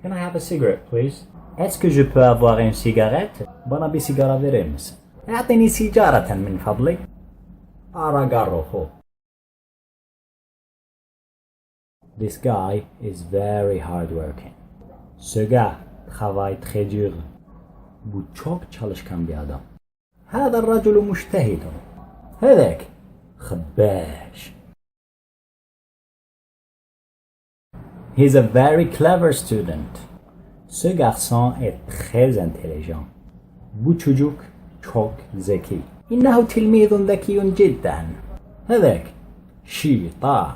Can I have a cigarette, please? Est-ce que je peux avoir une cigarette? بنا بسيجارة فيريمس. أعطني سيجارة من فضلك. أراغاروخو. This guy is very hardworking. Ce gars travaille très dur. Bu çok çalışkan bir adam. هذا الرجل مجتهد. هذاك خباش. He's a very clever student. Ce garçon est très intelligent. Bu çocuk çok zeki. إنه تلميذ ذكي جدا. هذاك شيطان.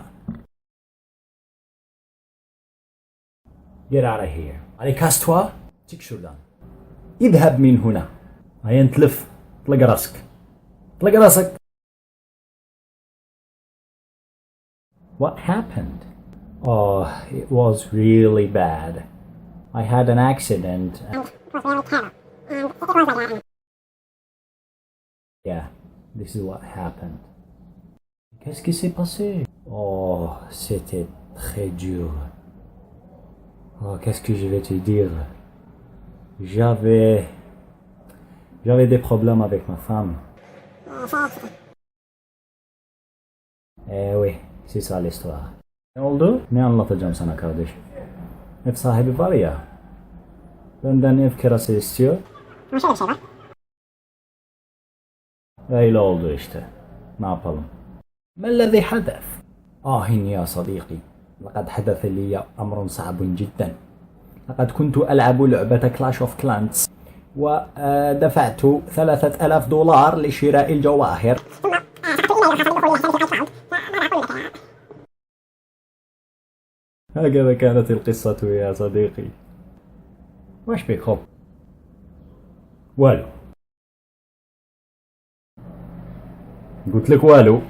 Get out of here. Allez, casse-toi. تك شردان. اذهب من هنا. هيا نتلف. طلق راسك. طلق راسك. What happened? Oh, it was really bad. I had an accident. Yeah, this is what happened. Qu'est-ce qui s'est passé? Oh, c'était très dur. Oh, qu'est-ce que je vais te dire? J'avais des problèmes avec ma femme. Eh oui, c'est ça l'histoire. Ne oldu? Ne anlatacağım sana kardeş? Ev sahibi var ya, benden ev kirası istiyor. Ama şöyle bir şey var. Öyle oldu işte. Ne yapalım? ما الذي حدث؟ يا صديقي، لقد حدث لي أمر صعب جدا. لقد كنت ألعب لعبة كلاش اوف كلانس ودفعت $3000 لشراء الجواهر. هكذا كانت القصة يا صديقي. واش بك خب؟ والو. قلت لك والو.